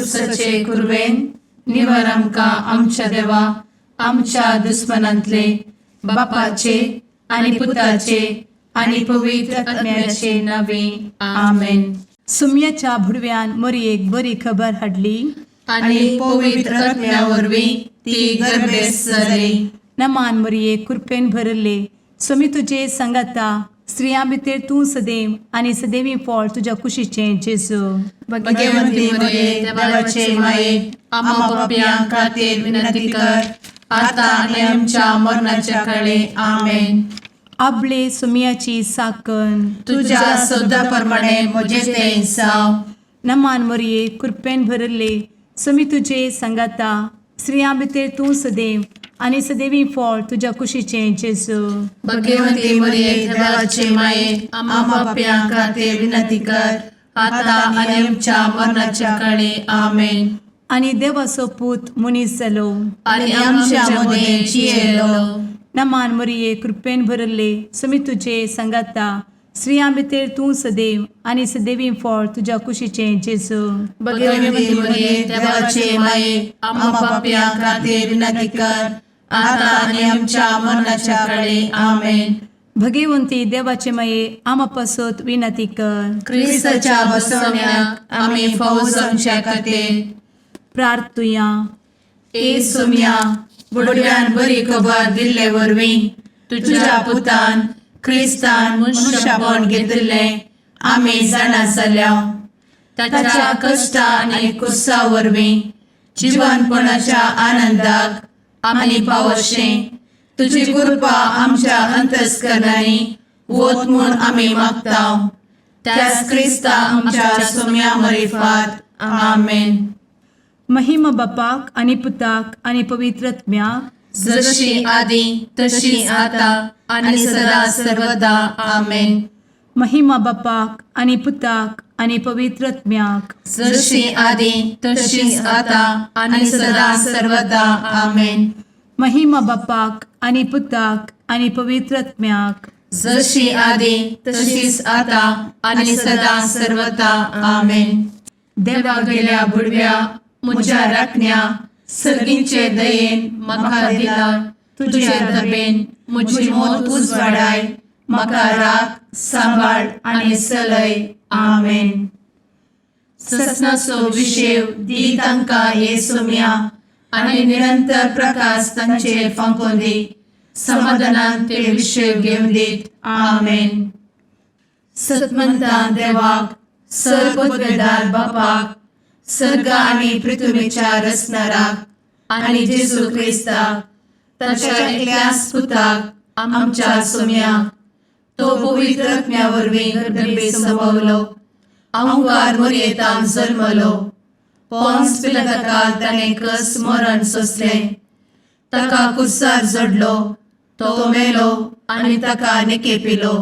खुर्सचे कुर्वेन निवर आमकां आमच्या देवा आमच्या दुस्मनांतले बापाचे आनी पुताचे आनी पवित्र आत्म्याचे नावे आमेन. सुम्याच्या भुडव्यान मरयेक बरी खबर हाडली आनी पवित्र आत्म्या वरवीं ती गर्भेस जाली. नमान मरयेक कृपेन भरले समी तुजे संगाता स्त्रियां भितर तूं सदैव आनी सदैवी फळ तुज्या कुशीचें जेजू. भगवंती मरिये देवाचे माये आम्हा पाप्यां खातीर विनंती कर आता आनी आमच्या मरणाच्या काळी आमेन. आपले सुम्याची साकन तुझ्या सोदा प्रमाणे म्हजे तें जावं. नमान मरये कृपेन भरले समी तुजे संगाता स्त्रियां भितर तूं सदैव आनी सदैवी फळ तुज्या कुशीचें जेजू. भगवंती मरिये देवाचे माये आम्हा पाप्यां खातीर विनंती कर आता आनी आमच्या मरणाच्या काळी आमेन. आनी देवाचो पूत मनीस जालो आनी आमच्या मदें जियेलो. नमान मरये कृपेन भरले समी तुजे संगाता स्त्रियां भितर तूं सदैव आनी सदैवी फळ तुज्या कुशीचें जेजू. भगवंती मरिये देवाचे माये आम्हा पाप्यां खातीर विनंती कर आता आनी आमच्या मरणाच्या काळी आमेन. भगवंती देवाचे माये आमा पासत विनंती कर. क्रिस्ताच्या बसवण्याक आमी फावो जावचे खातीर प्रार्थुया. ए सुम्या बुडव्यान बरी खबर दिल्ले वरवीं तुज्या पुतान क्रिस्तान मनशापण घेतिल्ले आमी जाणा जाल्या. ताच्या कश्टा आनी कुर्सा वरवीं जिवनपणाच्या आनंदाक आमी पावशें तुजी कृपा आमच्या अंतस्करणांनी वोत म्हूण आमी मागतां. त्याच क्रिस्ता आमच्या सुम्या मरिफात आमेन. महिमा बापाक आनी पुताक आनी पवित्र आत्म्याक जशी आदी तशी आता आनी सदा सर्वदा आमेन. महिमा बापाक आनी पुताक आनी पवित्र आत्म्याक जशी आदी तशीच आता आनी सदा सर्वदा आमेन. महिमा बापाक आनी पुताक आनी पवित्र आत्म्याक जशी आदी तशीच आता आनी सदा सर्वदा आमेन. देवा गेल्या बुडव्या म्हज्या राखण्या सर्गींचे दयेन म्हाका दिला तुजे धबेन म्हजी मोत उजवाडाय म्हाका राख सांबाळ आनी चलय आमेन. ससनाचो विशेव दी तांकां हे सुम्या आनी निरंतर प्रकाश तांचेर फांकून दी. समाधानान ते विशेव घेवन दीत आमेन. सतमंता देवाक सर्वपदवेदार बापाक सर्ग आनी पृथ्वीच्या रचणाराक आनी जेजू क्रिस्ताक ताच्या एकल्याच पुताक आमच्या सुम्याक तो पवित्र आत्म्या वरवीं गर्भे संभवलो. अंगार मरयेंत जल्मलो. पोंस पिलाताकाल ताणें कस मरण सोंसलें. ताका कुर्सार जडलो. तो मेलो आनी ताका निकेपिलो.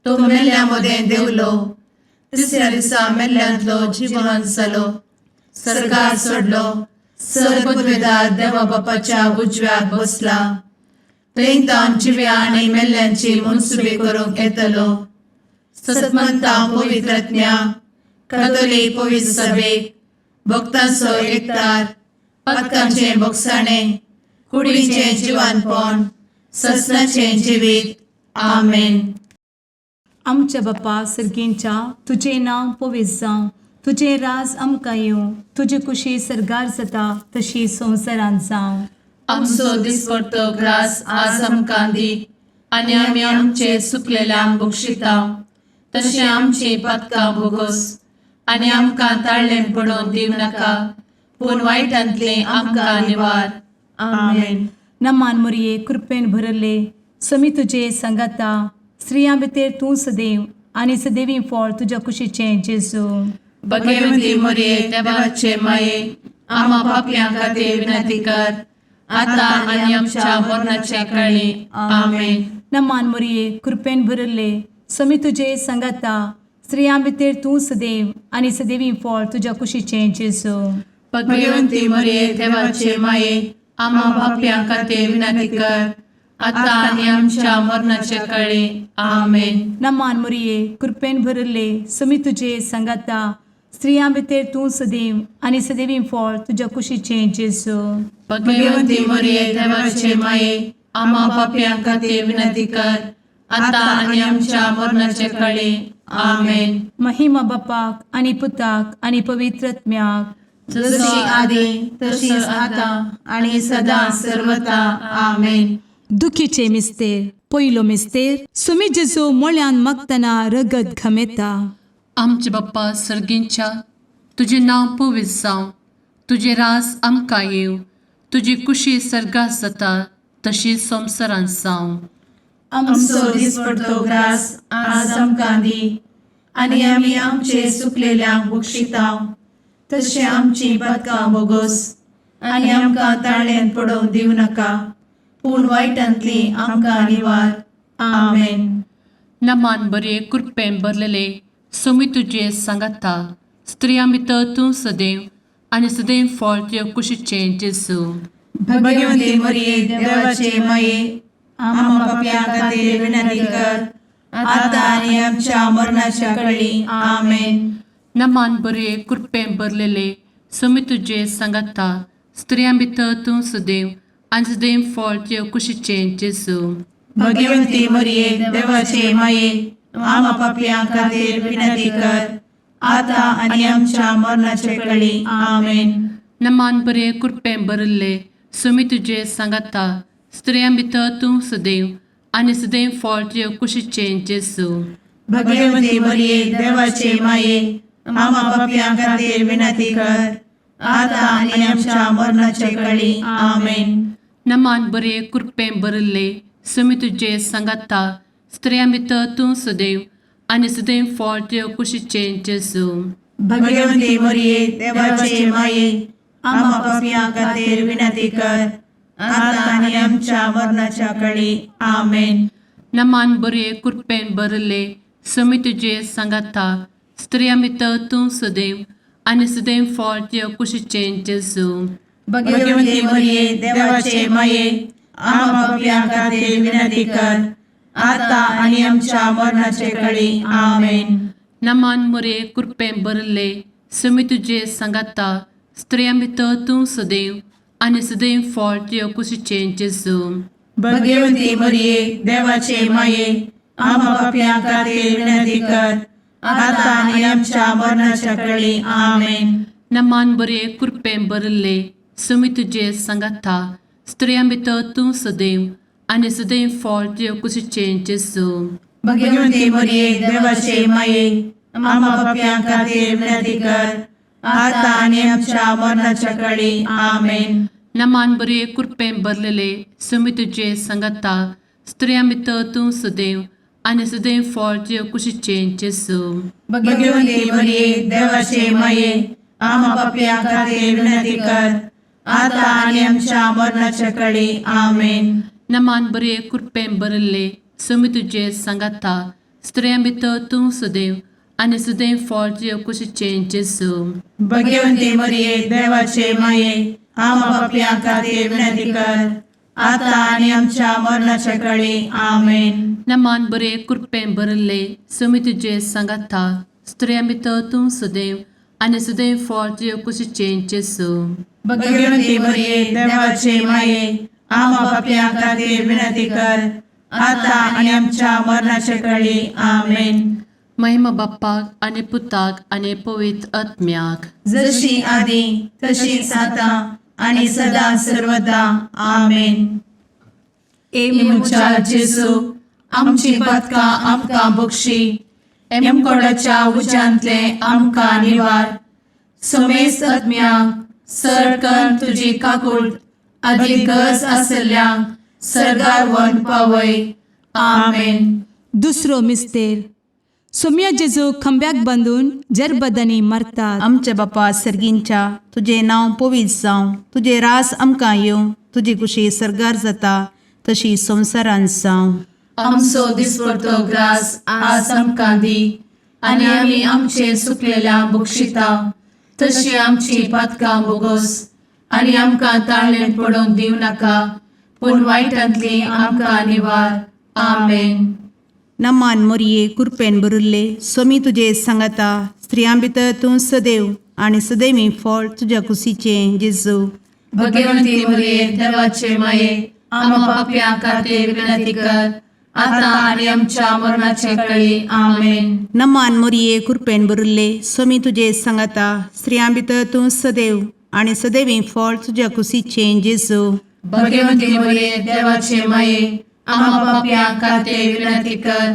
तो मेल्ल्या मदें देंवलो. तिसऱ्या दिसा मेल्ल्यांतलो जिवंत जालो. सर्गार चडलो. सर्वपदवेदार देवा बापाच्या उजव्याक बसला. थंयतान जिव्या आनी मेल्ल्यांची मनसुबी करूंक येतलो. सतमंतां पवित्र आत्म्या कातोलीक पवित्र सभेक भक्तांचो एकठार पातकांचें भोगसाणें कुडीचें जिवनपण ससनाचें जिवीत आमेन. आमच्या बापा सर्गींच्या तुजें नांव पवित्र जावं. तुजें राज आमकां येवं. तुजी कुशी सर्गार जाता तशी संवसारांत जावं. आमचो दिसपडटो ग्रास आज आमकां दी आनी आमी आमचे चुकलेल्यांक बक्षिता तशें आमची पातकां भोगोस आनी आमकां ताळ्ळें पडोवन दिव नाका पूण वायटांतले आमकां निवार आमेन. नमान मरये कृपेन भरले समी तुजे संगाता स्त्रियां भितर तूं सदैव आनी सदैवी फळ तुज्या कुशीचें जेजू. भगवंती मरिये देवाचे माये आम्हा पाप्यां खातीर विनंती कर आता आनी आमच्या मरणाच्या काळी आमेन. नमान मरये कृपेन भरले समी तुजे संगाता स्त्रियां भितर तूं सदैव आनी सदैवी फळ तुज्या कुशीचें जेजू. भगवंती मरिये देवाचे माये आम्हा पाप्यां खातीर विनंती कर आता आनी आमच्या मरणाच्या काळी आमेन. नमान मरये कृपेन भरले समी तुजे संगाता स्त्रियां भितर तूं सदैव आनी सदैवी फळ तुज्या कुशीचें जेजू. भगवंती मरिये देवाचे माये आम्हा पाप्यां खातीर विनंती कर आता आणि आमच्या मरणाचे काळी आमेन. महिमा बापाक आनी पुताक आनी पवित्रत्म्याक, जशी आदी तशीच आता आणि सदा सर्वदा आमेन. दुखीचे मिस्तेर. पयलो मिस्तेर. सुमी जेजू मोळ्यान मागतना रगत घामेता. आमचे बाप्पा सर्गींच्या, तुझे नाव पवित्र जावं, तुझे रास आमकां येव, तुजी कुशी सर्गात जाता तशी संवसारांत जावं. आमचो दिसपडटो ग्रास आज आमकां दी आणि आमी आमचे सुकलेल्यांक बक्षितांव, तशें आमची पातकां बोगोस आनी आमकां ताळ्यान पडोवंक दिवं नाका, पूण वायटांतली आमकां निवार. आमेन. नमान बरे कृपेन भरलेले सोमी तुजे सांगाता, स्त्रियां भितर तूं सदैव आनी सदैव फळ तुज्या कुशीचें जेजू. भगवंती मरिये देवाचे माये आम्हा पाप्यां खातीर विनंती कर आता आणि आमच्या मरणाच्या काळी आमेन. नमान बरे कृपेन भरलेले सोमी तुजे सांगाता, स्त्रियां भितर तूं सदैव आनी सदैव फळ तुज्या कुशीचें जेजू. भगवंती मरिये देवाचे माये आम्हा पाप्यां खातीर विनंती कर आता आणि आमच्या मरणाचे काळी आमेन. नमान बरे कृपेन भरले सोमी तुजे सांगाता, स्त्रियां भितर तूं सदैव आनी सदैव फळ तुज्या कुशीचें जेजू. भगवंती मरिये देवाचे माये आम्हा पाप्यां खातीर विनंती कर आता आणि आमच्या मरणाचे काळी आमेन. नमान बरे कृपेन भरले सोमी तुजे सांगाता, स्त्रियां भितर तूं सदैव आनी सदैव फळ तुज्या कुशीचें जेजू. भगवंती मरिये देवाचे माये आम्हा पाप्यां खातीर विनंती कर आता आणि आमच्या मरणाच्या काळी आमेन. नमान बरे कृपेन भरले सोमी तुजे सांगाता, स्त्रियां भितर तूं सदैव आनी सदैव फळ तुज्या कुशीचें जेजू. भगवंती मरिये देवाचे माये आम्हा पाप्यां खातीर विनंती कर आता आणि आमच्या मरणाचे काळी आमेन. नमान बरे कृपेन भरले सोमी तुजे सांगाता, स्त्रियां भितर तूं सदैव आनी सदैव फळ तुज्या कुशीचें जेजू. भगवंती मरिये देवाचे माये आम्हा पाप्यां खातीर विनंती कर आता आणि आमच्या मरणाच्या काळी आमेन. नमान बरे कृपेन भरले सोमी तुजे सांगाता, स्त्रियां भितर तूं सदैव आनी सदैव फळ तुज्या कुशीचें जेजू. भगवंती मरिये देवाचे माये आम्हा पाप्यां खातीर विनंती कर आता आणि आमच्या मरणाच्या काळी आमेन. नमान बरे कृपेन भरलेले सोमी तुजे सांगाता, स्त्रियां भितर तूं सदैव आनी सदैव फळ तुज्या कुशीचें जेजू. भगवंती मरिये देवाचे माये आम्हा पाप्यां खातीर विनंती कर आता आणि आमच्या मरणाच्या काळी आमेन. नमान बरे कृपेन भरले सोमी तुजे सांगाता, स्त्रियां भितर तूं सदैव आनी सदैव फळ तुज्या कुशीचें जेजू. भगवंती मरिये देवाचे माये आम्हा पाप्यां खातीर विनंती कर आता आणि आमच्या मरणाच्या काळी आमेन. नमान बरे कृपेन भरले सोमी तुजे सांगाता, स्त्रियां भितर तूं सदैव आनी सदैव फळ तुज्या कुशीचें जेजू. भगवंती मरिये देवाचे माये आम्हा पाप्यां खातीर विनंती कर आता आणि आमच्या मरणाच्या काळी आमेन. महिमा बाप्पाक आनी पुताक आनी पवित्र आत्म्याक, जशी आदी तशीच आता आणि सदा सर्वदा आमेन. मुचा जेजू आमची पातकां आमकां बक्षी, एमकोडाच्या उज्यांतले आमकां निवार. सोमेस आत्म्याक सडकन तुजी काकूट अधिक गरज आसल्यांक सर्गार व्हरून पावय. आमेन. दुसरो मिस्तेर. सोम्या जेजू खंब्याक बांदून जरबदांनी मारतात. आमच्या बापा सर्गींच्या, तुझे नाव पवित्र जावं, तुझे रास आमकां येवं, तुजी कुशी सर्गार जाता तशी संवसारांत जावं. आमचो दिसपडटो ग्रास आज आमकां दी आणि आमी आमचे सुकलेल्यांक बक्षितांव, तशी आमची पातकां बोगोस आणि आमकां ताळ्यान पडोवंक दिवं नाका, पूण वायटांतली आमकां निवार. आमेन. नमान मोरये कृपेन भरुल्ले, सोमी तुजे सांगाता, स्त्रियां भितर तूं सदैव आणि सदैवी फळ तुझ्या कुशीचें जेजू. भगवंती मरिये देवाचे माये आम्हा पाप्यां खातीर विनंती कर आता आणि आमच्या मरणाचे काळी आमेन. नमान मोरये कृपेन भरिल्ले स्वामी तुजे सांगाता स्त्रियां भितर तूं सदैव आणि सदैवी फळ तुझ्या कुशीचें जेजू. भगवंती मरिये देवाचे माये आम्हा पाप्यां खातीर विनंती कर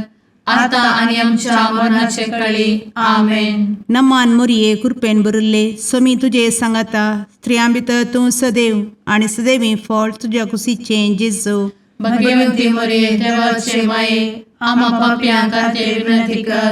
आता आणि आमच्या मरणाचे काळी आमेन. नमान मोरये कृपेन भरिल्ले स्वामी तुजे सांगाता स्त्रियां भितर तूं सदैव आणि सदैवी फळ तुझ्या कुशीचें जेजू. भगवंती मरिये देवाचे माये आम्हा पाप्यां खातीर विनंती कर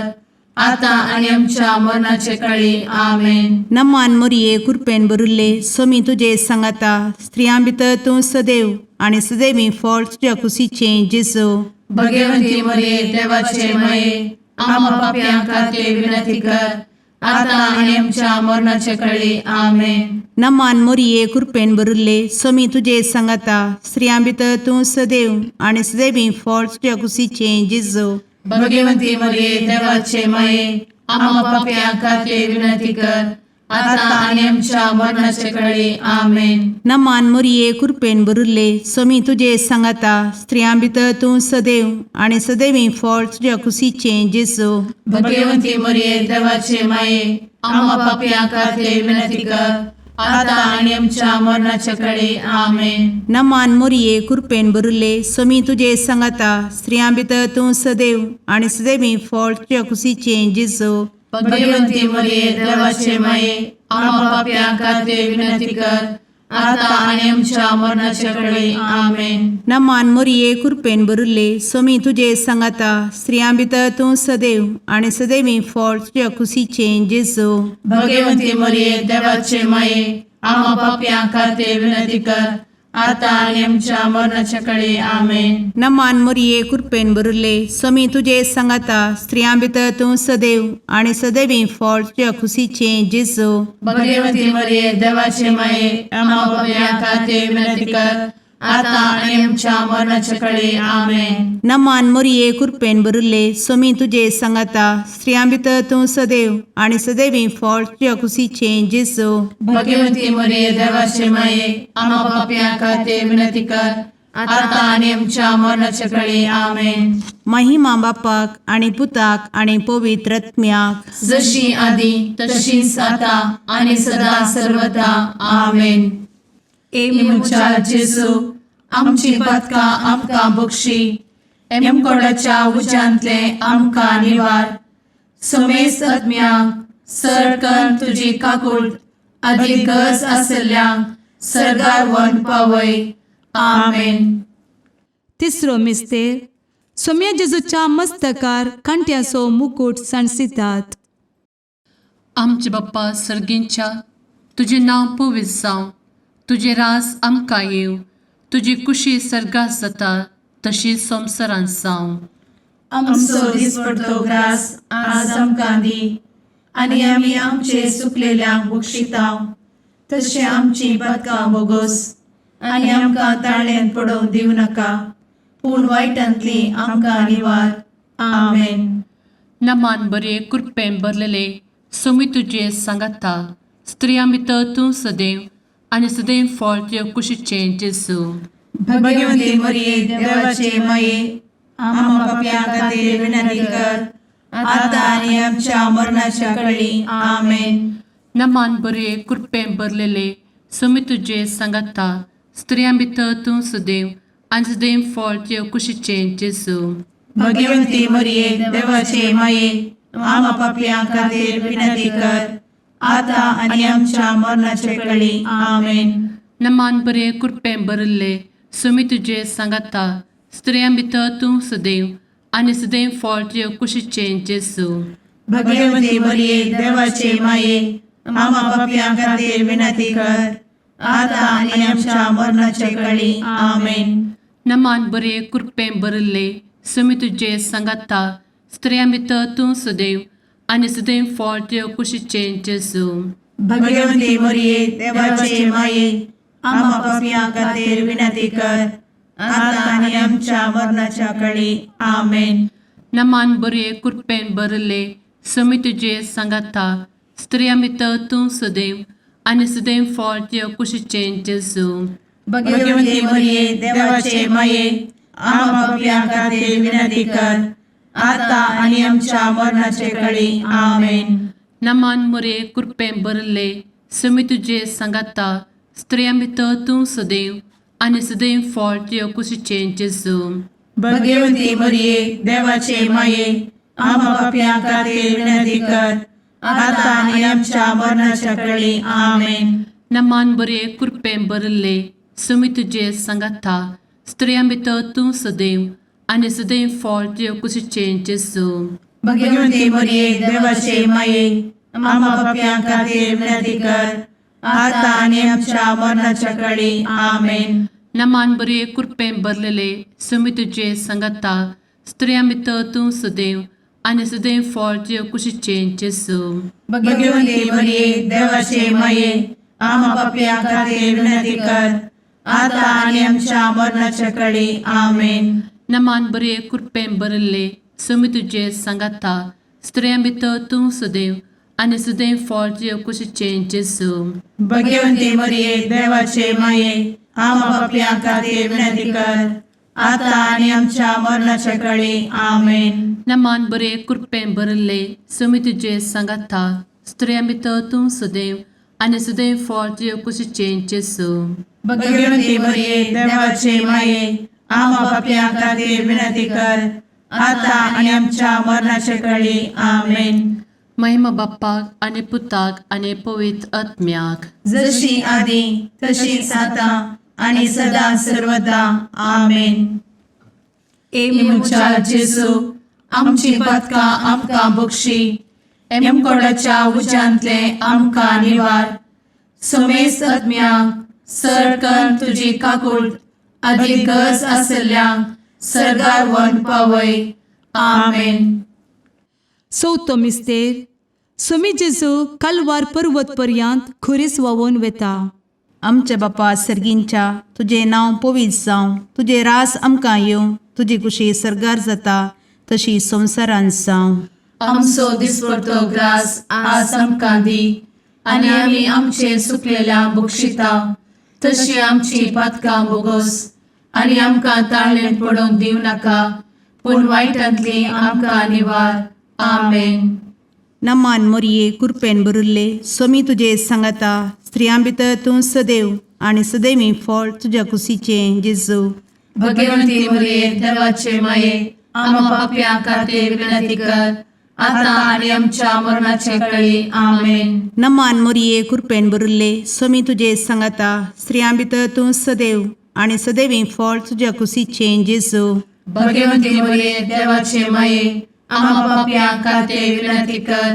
आता आणि आमच्या मरणाचे काळी आमेन. नमान मोरये कृपेन भरिल्ले स्वामी तुजे सांगाता स्त्रियां भितर तूं सदैव आणि सदैवी फळ तुझ्या कुशीचें जेजू. भगवंती मरिये देवाचे माये आम्हा पाप्यां खातीर विनंती कर आता आणि आमच्या मरणाचे काळी आमेन. नमान मोरये कृपेन भरिल्ले स्वामी तुजे सांगाता स्त्रियां भितर तूं सदैव आणि सदैवी फळ तुझ्या कुशीचें जेजू. भगवंती मरिये देवाचे माये आम्हा पाप्यां खातीर विनंती कर आता आणि आमच्या मरणाचे काळी आमेन. नमान मोरये कृपेन भरिल्ले स्वामी तुजे सांगाता स्त्रियां भितर तूं सदैव आणि सदैवी फळ तुझ्या कुशीचें जेजू. भगवंती मरिये देवाचे माये आम्हा पाप्यां खातीर विनंती कर आता आणि आमच्या मरणाचे काळी आमेन. नमान मोरये कृपेन भरिल्ले स्वामी तुजे सांगाता स्त्रियां भितर तूं सदैव आणि सदैवी फळ तुझ्या कुशीचें जेजू. भगवंती मरिये देवाचे माये आम्हा पाप्यां खातीर विनंती कर आता आणि आमच्या मरणाचे काळी आमेन. नमान मोरये कृपेन भरिल्ले स्वामी तुजे सांगाता स्त्रियां भितर तूं सदैव आणि सदैवी फळ तुझ्या कुशीचें जेजू. भगवंती मरिये देवाचे माये आम्हा पाप्यां खातीर विनंती कर आता आणि आमच्या मरणाच्या काळी आमेन. नमान मोरये कृपेन भरिल्ले स्वामी तुजे सांगाता स्त्रियां भितर तूं सदैव आणि सदैवी फळ तुझ्या कुशीचें जेजू. भगवंती मरिये देवाचे माये आम्हा पाप्यां खातीर विनंती कर आता आणि आमच्या मरणाच्या काळी आमेन. नमान मोरये कृपेन भरिल्ले स्वामी तुजे सांगाता स्त्रियां भितर तूं सदैव आणि सदैवी फळ तुझ्या कुशीचें जेजू. भगवंती मरिये देवाचे माये आम्हा पाप्यां खातीर विनंती कर आता आणि आमच्या मरणाच्या काळी आमेन. महिमा बापाक आणि पुताक आणि पवित्र आत्म्याक जशी आधी तशीच आता आणि सदा सर्वदा आमेन. एमुच्या जेजू आमची पदकां आमकां बक्षी एमकोडाच्या उज्यांतले आमकां निवार. समेस्त आत्म्यांक सरकन तुजी काकूट अधिक गरज आसल्ल्यांक सरगार वन पावय. आमेन. तिसरो मिस्तेर सोम्या जेजूच्या मस्तकार कांट्याचो मुकुट सणसितात. आमचे बाप्पा सर्गींच्या तुझे नांव पवित्र जावं, तुझे राज आमकां येव, तुजी कुशी सर्गात जाता तशी संवसारांत जावं. आमचो दिसपडटो ग्रास आज आमकां दी आनी आमी आमचे सुकलेल्यांक बक्षितांव. तशें आमची पदकां बोगोस आनी आमकां ताळ्यान पडोवंक दिवं नाका पूण वायटांतली आमकां निवार. आमेन. नमान बरे कृपेन भरलेले सोमी तुजे सांगाता स्त्रियां भितर तूं सदैव आनी सदैव फळ तुज्या कुशीचें जेजू. भगवंती मरिये देवाचे माये आम्हा पाप्यां खातीर विनंती कर आता आनी आमच्या मरणाच्या काळी. आमेन. नमान बरे कृपेन भरलेले सोमी तुजे सांगाता स्त्रियां भितर तूं सदैव आनी सदैव फळ तुज्या कुशीचें जेजू. भगवंती मरिये देवाचे माये आम्हा पाप्यां खातीर विनंती कर आता आनी आमच्या मरणाचे काळी. आमेन. नमान बरे कृपेन भरले सोमी तुजे सांगाता स्त्रियां भितर तूं सदैव आनी सदैव फळ तुज्या कुशीचें जेजू. भगवंती मरिये देवाचे माये आम्हा पाप्यां खातीर विनंती कर आता आनी आमच्या मरणाचे काळी. आमेन. नमान बरे कृपेन भरले सोमी तुजे सांगाता स्त्रियां भितर तूं सदैव आनी सदैव फळ तुज्या कुशीचें जेजू. भगवंती मरिये देवाचे माये आम्हा पाप्यां खातीर विनंती कर आता आनी आमच्या मरणाच्या काळी. आमेन. नमान बरे कृपेन भरले समी तुझे सांगाता स्त्रियां भितर तूं सदैव आनी सदैव फळ तुझ्या कुशीचें जेजू. भगवंती मरिये देवाचे माये आम्हा पापियां खातीर विनंती कर आता आणि आमच्या मरणाचे काळी आमेन. नमान मोरे कृपें भरले समी तुझे सांगाता स्त्रियां भितर तूं सदैव आनी सदैव फळ तुझ्या कुशीचें जेजू. भगवंती मरिये देवाचे माये आम्हा पापियां खातीर विनंती कर आता आणि आमच्या मरणाच्या काळी आमेन. नमान बरे कृपें भरले समी तुझे सांगाता स्त्रियां भितर तूं सदैव आनी सदैव फळ तुझ्या कुशीचें जेजू. भगवंती मरिये देवाचे माये आम्हा पापियां खातीर विनंती कर आता आणि आमच्या मरणाच्या काळी आमेन. नमान बरे कृपें भरलेले समी तुझे सांगाता स्त्रियां भितर तूं सदैव आनी सदैव फळ तुझ्या कुशीचें जेजू. भगवंती मरिये देवाचे माये आम्हा पापियां खातीर विनंती कर आता आणि आमच्या मरणाच्या काळी आमेन. नमान बरे कृपें भरले समी तुझे सांगाता स्त्रियां भितर तूं सदैव आनी सदैव फळ तुझ्या कुशीचें जेजू. भगवंती मरिये देवाचे माये आम्हा पापियां खातीर विनंती कर आता आणि आमच्या मरणाच्या काळी आमेन. नमान बरे कृपें भरले समी तुझे सांगाता स्त्रियां भितर तूं सदैव आनी सदैव फळ तुझ्या कुशीचें जेजू. भगवंती मरिये देवाचे माये आम्हा पापियां खातीर विनंती कर आता आणि आमच्या मरणाच्या काळी आमेन. महिमा बाप्पाक आनी पुताक आनी पवित्र आत्म्याक जशी आदी तशीच आता आणि सदा सर्वदा आमेन. मुचा जेजू आमची पदकां आमकां बक्षी एमकोडाच्या उज्यांतले आमकां निवार. समेस्त आत्म्यांक सरकन तुजी काकूळ अधिक गरज आसल्ल्यांक सरगार वन पावय. आमेन. चवथो मिस्तेर समी जेजू कालवार पर्वत पर्यंत खुरीस व्हांवून वेता. आमच्या बापा सर्गींच्या तुझे नांव पवित्र जावं, तुझे रास आमकां येवं, तुजी कुशी सरगार जाता तशी संवसारांत जावं. आमचो दिसपडटो ग्रास आज आमकां दी आनी आमी आमचे चुकलेल्यांक बक्षिता तशी आमची पातकां बोगोस आनी आमकां ताळ्ळें पडोवंक दिव नाका पूण वायटांतली आमकां निवार. आमेन. नमान मोरये कृपेन भरिल्ले समी तुजे सांगाता स्त्रियां भितर तूं सदैव आनी सदैवी फळ तुज्या कुशीचें जेजू. भगवंती मरिये देवाचे माये आम्हा पापियां खातीर विनंती कर आता आणि आमच्या मरणाचे काळी आमेन. नमान मोरये कृपेन भरिल्ले समी तुजे सांगाता स्त्रियां भितर तूं सदैव आनी सदैवी फळ तुज्या कुशीचें जेजू. भगवंती मरिये देवाचे माये आम्हा पापियां खातीर विनंती कर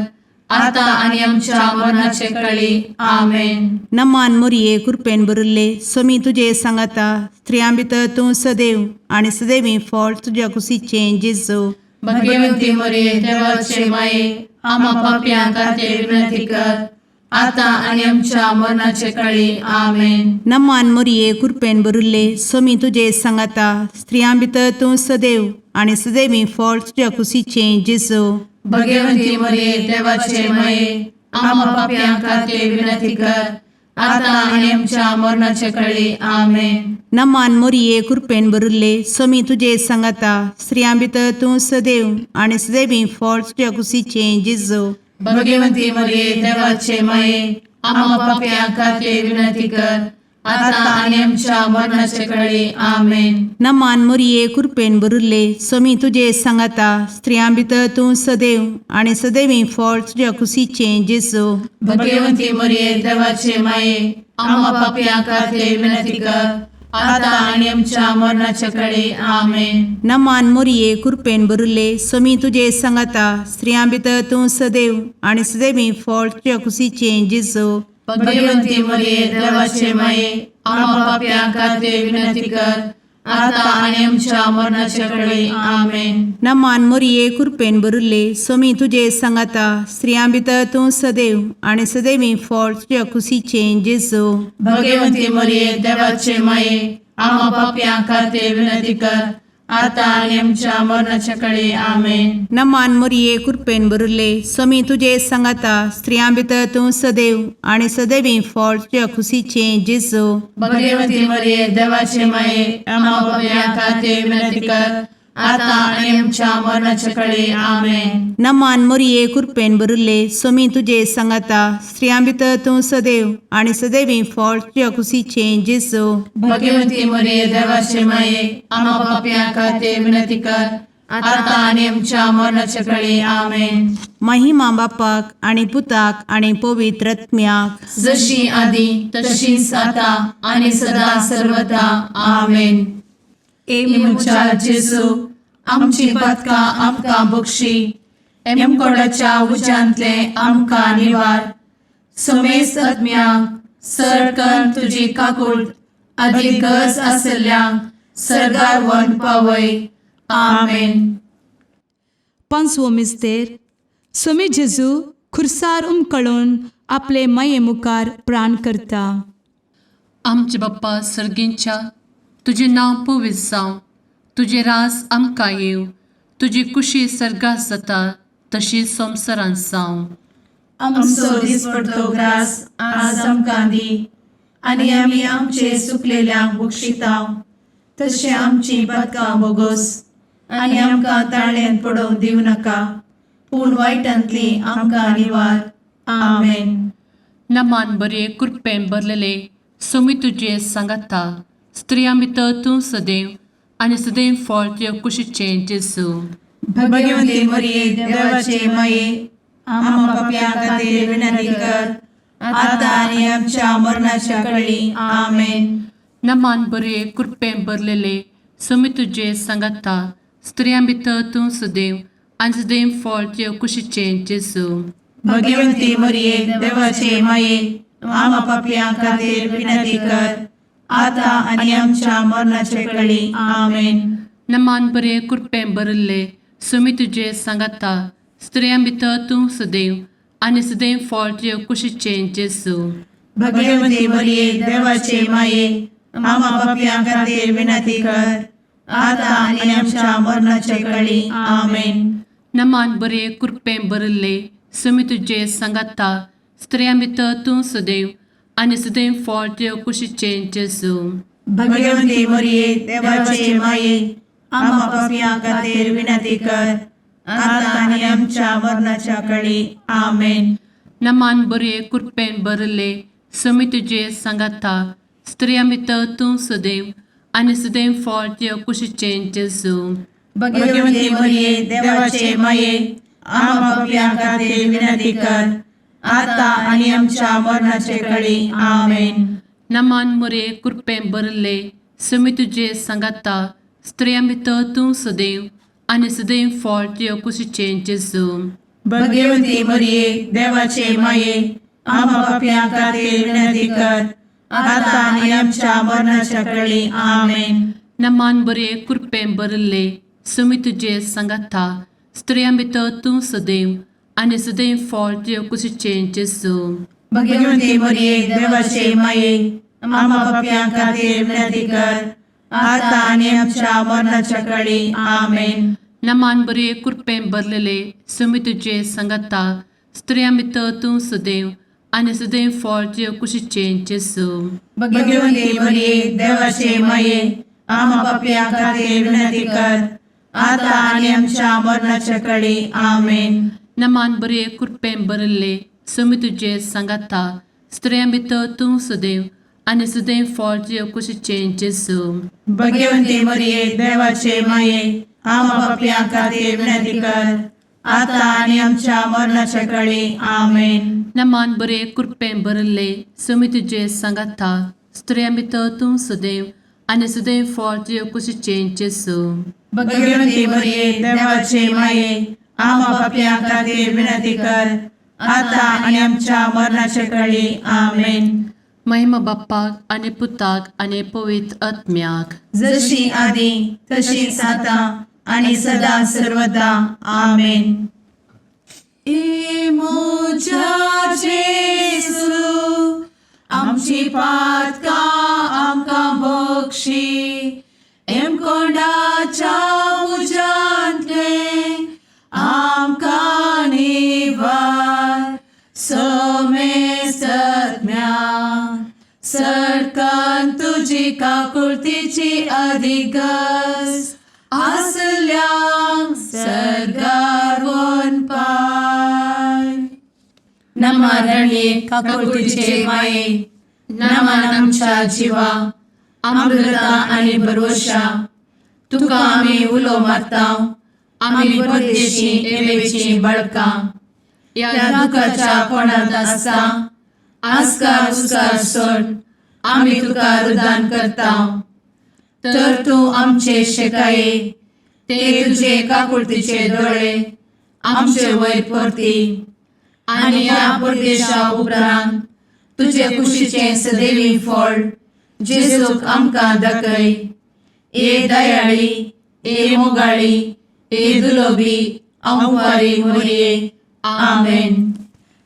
आता आणि आमच्या मरणाचे काळी आमेन. नमान मोरये कृपेन भरिल्ले समी तुजे सांगाता स्त्रियां भितर तूं सदैव आनी सदैवी फळ तुज्या कुशीचें जेजू. भगवंती मरिये देवाचे माये आम्हा पापियां खातीर विनंती कर आता आणि आमच्या मरणाचे काळी आमेन. नमान मोरये कृपेन भरिल्ले समी तुजे सांगाता स्त्रियां भितर तूं सदैव आनी सदैवी फळ तुज्या कुशीचें जेजू. भगवंती मरिये देवाचे माये आम्हा पापियां खातीर विनंती कर आता आणि आमच्या मरणाचे काळी आमेन. नमान मोरये कृपेन भरिल्ले समी तुजे सांगाता स्त्रियां भितर तूं सदैव आनी सदैवी फळ तुज्या कुशीचें जेजू. भगवंती मरिये देवाचे माये आम्हा पापियां खातीर विनंती कर आता आणि आमच्या मरणाचे काळी आमेन. नमान मोरये कृपेन भरिल्ले समी तुजे सांगाता स्त्रियां भितर तूं सदैव आनी सदैवी फळ तुज्या कुशीचें जेजू. भगवंती मरिये देवाचे माये आम्हा पापियां खातीर विनंती कर आता आणि आमच्या मरणाच्या काळी आमेन. नमान मोरये कृपेन भरिल्ले समी तुजे सांगाता स्त्रियां भितर तूं सदैव आनी सदैवी फळ तुज्या कुशीचें जेजू. भगवंती मरिये देवाचे माये आम्हा पापियां खातीर विनंती कर आता आणि आमच्या मरणाच्या काळी आमेन. नमान मोरये कृपेन भरिल्ले समी तुजे सांगाता स्त्रियां भितर तूं सदैव आनी सदैवी फळ तुज्या कुशीचें जेजू. भगवंती मरिये देवाचे माये आम्हा पापियां खातीर विनंती कर आता आणि आमच्या मरणाच्या काळी आमेन. नमान मोरये कृपेन बरुले स्वामी तुझे सांगाता स्त्रियां भितर तूं सदैव आणि सदैवी फळ तुझ्या खुशीचे जेजू. भगवती मरिये देवाचे माये आम्हा पाप्यां खातीर विनंती कर, आता आणि आमच्या मरणाच्या काळी आमेन. नमान मोरये कृपेन बरुले स्वामी तुझे सांगाता स्त्रियां भितर तूं सदैव आणि सदैवी फळ तुझ्या खुशीचे जेजू. भगवती मरिये देवाचे माये आम्हा पाप्यां खातीर विनंती कर, आता आणि आमच्या मरणाच्या काळी आमेन. महिमा बापाक आणि पुताक आणि पवित्र आत्म्याक, जशी आधी तशीच आता आणि सदा सर्वदा आमेन. मुचा जेजू आमची पदकां आमकां बक्षी, कोणाच्या उज्यांतले आमकां निवार. समेस्त आत्म्यांक सरकन तुजी काकूट अधिक गरज आसल्ल्यांक सरगार वन पावय. आमेन. पांचवो मिस्तेर स्वामी जेजू खुर्सार उमकळून आपले माये मुखार प्राण करता. आमचे बाप्पा सर्गींच्या तुझे नांव पवित्र जावं, तुझे रास आमकां येव, तुजी कुशी सर्गास जाता तशी संवसारांत जावं. आमचो दिसपडटो ग्रास आज आमकां दी, आनी आमी आमचे चुकलेल्यांक बक्षितांव. तशें आमची पदकां बोगोस आनी आमकां ताळ्यान पडोवंक दिवं नाका, पूण वायटांतली आमकां निवार. आमेन. नमान बरे कृपेन भरलेले स्वामी तुझे सांगाता स्त्रियां भितर तूं सदैव आणि सदैव फळ तुझ्या कुशीचे जेजू. भगवती मरिये देवाचे माये आम्हा पाप्यां खातीर विनंती कर, आता आनी आमच्या मरणाच्या काळी आमेन. नमान बरे कृपेन भरलेले स्वामी तुझे सांगाता स्त्रियां भितर तूं सदैव आणि सदैव फळ तुझ्या कुशीचे जेजू. भगवती मरिये देवाचे माये आम्हा पाप्यां खातीर विनंती कर, आता आनी आमच्या मरणाच्या काळी आमेन. नमान बरे कृपेन भरले स्वामी तुझे सांगाता स्त्रियां भितर तूं सदैव आणि सदैव फळ तुझ्या कुशीचे जेजू. भगवती मरिये देवाचे माये आम्हा पाप्यां खातीर विनंती कर, आता आनी आमच्या मरणाच्या काळी आमेन. नमान बरे कृपेन भरले स्वामी तुझे सांगाता स्त्रियां भितर तूं सदैव आणि सदैव फळ तुझ्या कुशीचे जेजू. भगवती मरिये देवाचे माये आम्हा पाप्यां खातीर विनंती कर, आता आनी आमच्या मरणाच्या काळी आमेन. नमान बरे कृपेन भरले स्वामी तुझे सांगाता स्त्रियां भितर तूं सदैव आणि सदैव फळ तुझ्या कुशीचे जेजू. भगवती मरिये देवाचे माये आम्हा पाप्यां खातीर विनंती कर, आता आनी आमच्या मरणाच्या काळी आमेन. नमान बरे कृपेन भरले स्वामी तुझे सांगाता स्त्रियां भितर तूं सदैव आणि सदैव फळ तुझ्या कुशीचे जेजू. भगवती मरिये देवाचे माये आम्हा पाप्यां खातीर विनंती कर, आता आनी आमच्या मरणाच्या काळी आमेन. नमान बरे कृपेन भरले स्वामी तुझे सांगाता स्त्रियां भितर तूं सदैव आणि सदैव फळ तुझ्या कुशीचे जेजू. भगवती मरिये देवाचे माये आम्हा पाप्यां खातीर विनंती कर, आता आनी आमच्या मरणाच्या काळी आमेन. नमान बरे कृपेन भरलेले स्वामी तुझे सांगाता स्त्रियां भितर तूं सदैव आणि सदैव फळ तुझ्या कुशीचे जेजू. भगवती मरिये देवाचे माये आम्हा पाप्यां खातीर विनंती कर, आता आनी आमच्या मरणाच्या काळी आमेन. नमान बरे कृपेन भरले स्वामी तुझे सांगाता स्त्रियां भितर तूं सदैव आणि सदैव फळ तुझ्या कुशीचे जेजू. भगवती मरिये देवाचे माये आम्हा पाप्यां खातीर विनंती कर, आता आनी आमच्या मरणाच्या काळी आमेन. नमान बरे कृपेन भरले स्वामी तुझे सांगाता स्त्रियां भितर तूं सदैव आणि सदैव फळ तुझ्या कुशीचे जेजू. भगवती मरिये देवाचे माये आम्हा पाप्यां खातीर विनंती कर, आता आनी आमच्या मरणाच्या काळी आमेन. महिमा बाप्पाक आणि पुताक आणि पवित्र आत्म्याक, जशी आधी तशीच आता आणि सदा सर्वदा आमेन. मोजा जेजू आमची पातकां आमकां बक्षी, कोणाच्या काकुळतीची अधिगस आसल्या सरगार वन पाय. नमारणे काकुळतीचे माये नमान आमच्या जिवा अमृता आणि भरवशा तुका आम्ही उलो मारताव. आम्ही परदेशी एवेची बळका या दुखाच्या कोणात आसता आस्कार उस्कार सोड आम्ही तुका रुदान करताव. तर तू आमचे शेकाये ते तुझे काकुळतीचे डोळे आमचे वयर परती आणि या परदेशा उपरांत तुझे कुशीचे सदैवी फळ जेजूक आमकां दाखय. ए दयाळी ए मोगाळी ए दुलोबी अंवारी मोरये. आमेन.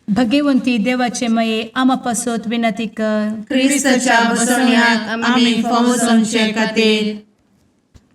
भगवंती देवाचे मये आम्हा पासोत विनंती कर. क्रिस्ताच्या बसवण्यात आम्ही फावोसोनचे खातीर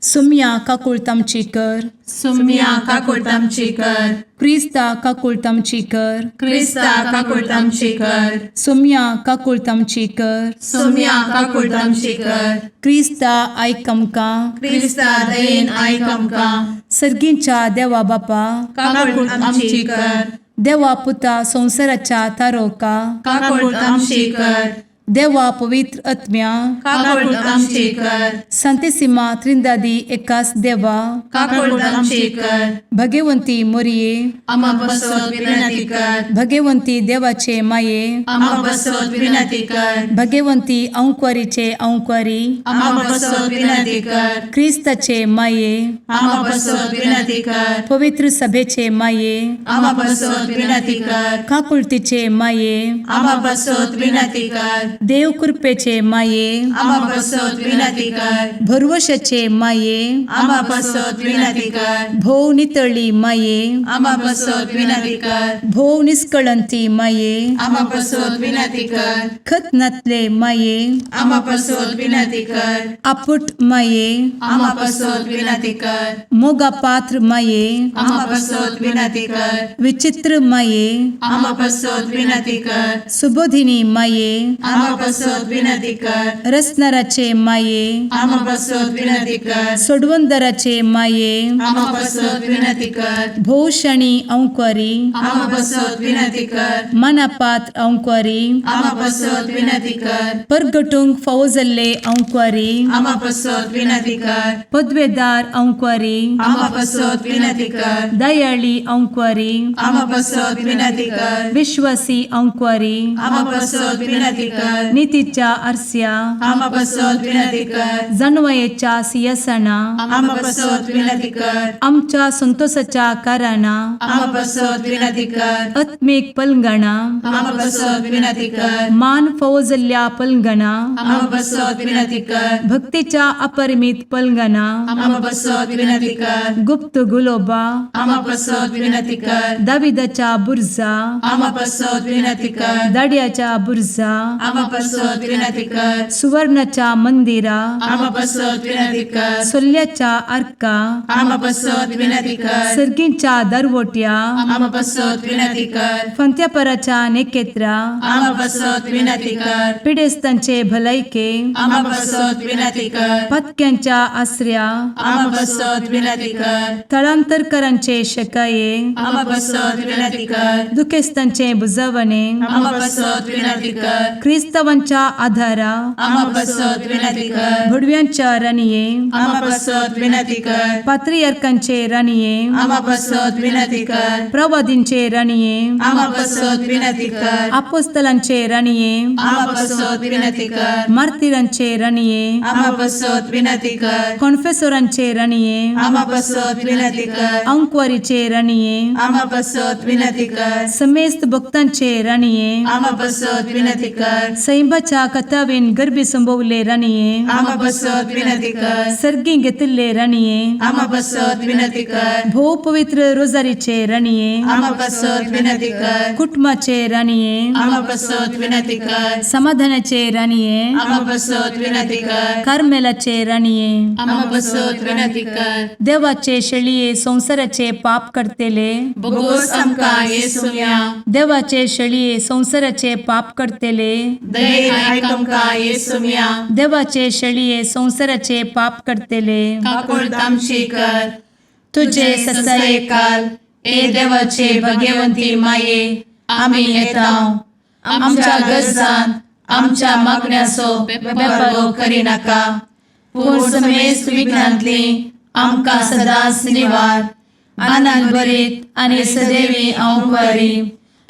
सुम्या काकुळतामची कर. सुम्या काकुळतामची कर. क्रिस्ता काकुळतामची कर. क्रिस्ता काकुळतामची कर. सुम्या काकुळतामची कर. सुम्या काकुळतामची कर. क्रिस्ता आयकमका. क्रिस्ता दयेन आयक आमकां. सर्गींच्या देवा बापा काकुळतामची कर. देवा पुता संसाराच्या तारोका. काकुळतामची कर. देवा पवित्र आत्म्या काकुळतामची कर. संतेसिमा त्रिंदादी एकाच देवा काकुळतामची कर. भगवंती मोरिये आम्हा बसवत विनंती कर. भगवंती देवाचे माये आम्हा बसवत विनंती कर. भगवंती अंक्वारीचे अंक्वारी आम्हा बसवत विनंती कर. ख्रिस्ताचे माये आम्हा बसवत विनंती कर. पवित्र सभेचे माये आम्हा बसवत विनंती कर. काकुळतीचे माये आम्हा बसवत विनंती कर. देव कृपेचे माये आम्हा बसवत विनंती कर. भरवशाचे माये आम्हा बसवत विनंती कर. भोव नितळी माये आम्हा बसवत विनंती कर. भोव निष्कळंती माये आम्हा बसवत विनंती कर. खत नातले माये आम्हा बसवत विनंती कर. आपुट माये आम्हा बसवत विनंती कर. मोगा पात्र माये आम्हा बसवत विनंती कर. विचित्र माये आम्हा बसवत विनंती कर. सुबोधिनी माये आम्हा बसवत विनंती कर. रसनाराचे माये आम्हा बसवत विनंती कर. सोडवंदराचे माये आम्हा बसवत विनंती कर. भोषणी अंक्वारी आम्हा बसवत विनंती कर. मनापात्र अंक्वारी आम्हा बसवत विनंती कर. परगटुंग फौजल्ले अंक्वारी आम्हा बसवत विनंती कर. पदवेदार अंक्वारी आम्हा बसवत विनंती कर. दयाळी अंक्वारी आम्हा बसवत विनंती कर. विश्वासी अंक्वारी आम्हा बसवत विनंती कर. नीतीच्या आरस्या आम्हा बसवत विनंती कर. जनवयेच्या सिंहासना आम्हा बसवत विनंती कर. आमच्या संतोषाच्या कारणा आम्हा बसवत विनंती कर. आत्मिक पलंगणा आम्हा बसवत विनंती कर. मान फौजल्या पलंगणा आम्हा बसवत विनंती कर. भक्तीच्या अपरिमित पलंगणा आम्हा बसवत विनंती कर. गुप्त गुलोबा आम्हा बसवत विनंती कर. दाविदाच्या बुर्जा आम्हा बसवत विनंती कर. दाडियाच्या बुर्जा आम्हा बसवत विनंती कर. सुवर्णाच्या मंदिरा आम्हा बसवत विनंती कर. सोल्याच्या अर्का आम्हा बसवत विनंती कर. सर्गींच्या दरवोट्या आम्हा बसवत विनंती कर. फंत्यापराच्या नेकेत्रा आम्हा बसवत विनंती कर. पिडेस्तांचे भलायके आम्हा बसवत विनंती कर. पथक्यांच्या आश्रया आम्हा बसवत विनंती कर. स्थळांतरकरांचे शकाये आम्हा बसवत विनंती कर. दुखेस्तांचे बुजावणे आम्हा बसवत विनंती कर. ख्रिस्तवांच्या आधारा आम्हा बसवत विनंती कर. भुडव्यांच्या राणीये आम्हा बसवत विनंती कर. पात्रियार्कांचे राणीये आम्हा बसवत विनंती कर. प्रवादींचे राणीये आम्हा बसवत विनंती कर. अपोस्तलांचे राणीये आम्हा बसवत विनंती कर. मार्तिरांचे राणीये आम्हा बसवत विनंती कर. कॉन्फेसोरांचे राणीये आम्हा बसवत विनंती कर. अंक्वारीचे राणीये आम्हा बसवत विनंती कर. समेस्त भक्तांचे राणीये आम्हा बसवत विनंती कर. सैंबाच्या कथावेन गर्भी संभवले राणीये आम्हा बसवत विनंती कर. सर्गी घेतले राणीये आम्हा बसवत विनंती कर. भो पवित्र रोजारीचे राणीये आम्हा बसवत विनंती कर. कुटुंबाचे राणीये आम्हा बसवत विनंती कर. समाधानाचे राणीये आम्हा बसवत विनंती कर. कार्मेलाचे राणीये आम्हा बसवत विनंती कर. देवाचे शळीये संसाराचे पाप करतेले बोगोस आमकां येसुया. देवाचे शळीये संसाराचे पाप करतेले दयेन आयक आमकां येसू मिया देवाचे शेळये संवसाराचे पाप करतेले काकूळ तामशी कर तुझे ससाये काल ए देवाचे भगवंती माये आमी येताव आमच्या गरजांत आमच्या मागण्याचो बेपरो करी नाका पूण समेस्त विघ्नांतली आमकां सदांच निवार आनंद बरीत आनी सदैवी औंकवारी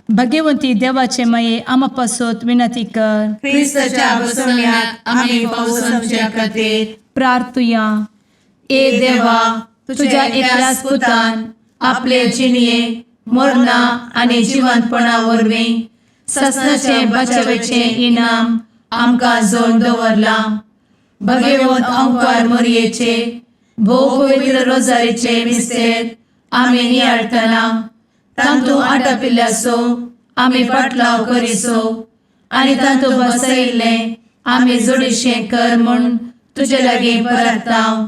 भगवंती देवाचे माये आमा पासत विनंती कर क्रिस्ताच्या बसवण्याक आमी पावसांच्या खातीर प्रार्थुया ए देवा तुझ्या एकल्याच पुतान आपले जिणये मरणा आनी जिवंतपणा वरवीं सस्नाचे बचावेचे इनाम आमकां जोड दवरला भगवंत औंकवार मरयेचे भोव पवित्र रोजारीचे मिस्तेर आमी नियाळटना तांतू आटापिल्ल्याचो आमी पाटलाव करिसो आनी तांतू बसयिल्ले आमी जोडिशें कर म्हूण तुजे लागीं परतांव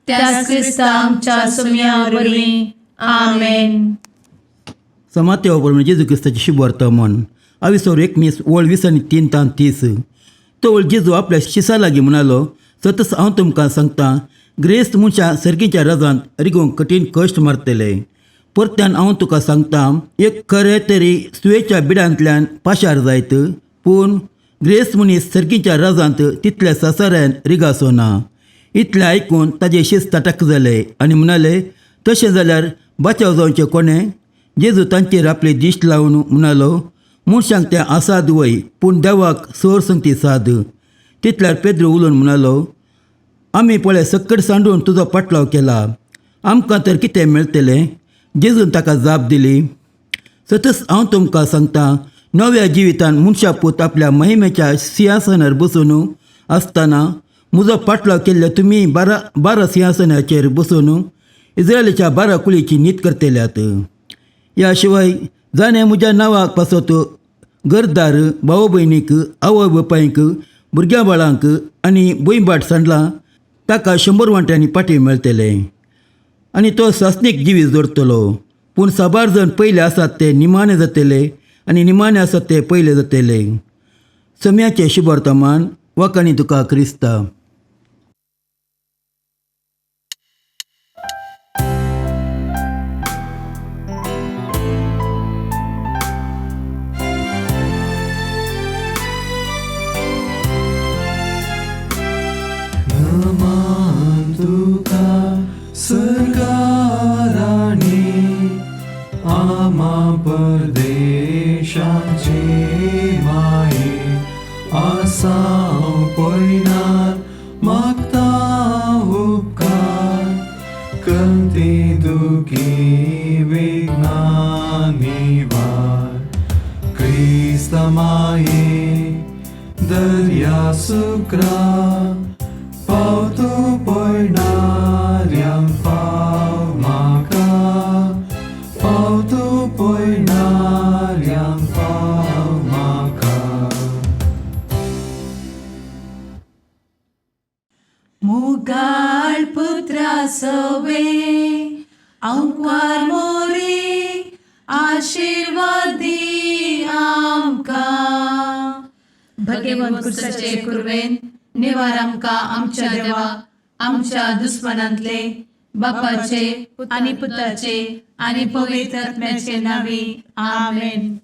त्याच क्रिस्ता आमच्या सुम्या वरवीं आमेन. समात्या म्हणजे जेजू क्रिस्ताची शुभ वर्तमान 21 वळ 23:30 तो वळ जेजू आपल्या शिसा लागीं म्हणालो सतत हांव तुमकां सांगता ग्रेस्त मनशा सर्गीच्या राजांत रिगोंक कठीण कश्ट मारतले परत्यान हांव तुका सांगता एक खरें तरी सुयेच्या बिडांतल्यान पाशार जायत पूण ग्रेस्त मनीस सर्गीच्या राजांत तितल्या सासाऱ्यान रिगासो ना इतलें आयकून ताजे शीस ताटक जाले आनी म्हणाले तशें जाल्यार बचाव जावचें कोणें जेजू तांचेर आपले दिश्ट लावन म्हणालो मनशांक तें आसाद वय पूण देवाक सोर संगती साद तितल्यार पेद्रू उलोवन म्हणालो आमी पळय सक्कट सांडून तुजो पाटलाव केला आमकां तर कितें मेळटलें जेजून ताका जाप दिली सतत हांव तुमकां सांगता नव्या जिवितान मनशा पूत आपल्या महिमेच्या सिंहासनार बसून आसतना म्हजो पाटलाव केल्ले तुमी बारा सिंहासनाचेर बसून इस्रायलाच्या 12 कुळीची नीत करतल्यात ह्या शिवाय जाणें म्हज्या नांवाक पासत घरदार भाव भयणीक आवय बापायक भुरग्यां बाळांक आनी भुंयबाट सांडलां ताका 100 वांट्यांनी पाटी मेळटले आनी तो सासणीक जिवीत जोडटलो पूण साबार जण पयले आसात ते निमाणे जातले आनी निमाणे आसात ते पयले जातले. सम्याचे शुभ वर्तमान वाकाणी तुका क्रिस्ता. परदेशाचे माये आसां पयनार मागता उपकार कंती दुखी विघ्नांनी वार क्रिस्त माये दर्या सुक्रा पावतू पयनार्यांक पाव म्हाका पावतू पयनार्यांक पाव म्हाका. मुगाळ पुत्रा सवे औंकवार मोरी आशीर्वाद दी आमकां भगवंत क्रिस्ताचे कुरवेन निवार आमकां आमच्या देवा आमच्या दुस्मनांतले बापाचे आनी पुताचे आनी पवित्र आत्म्याचे नांवी आमेन.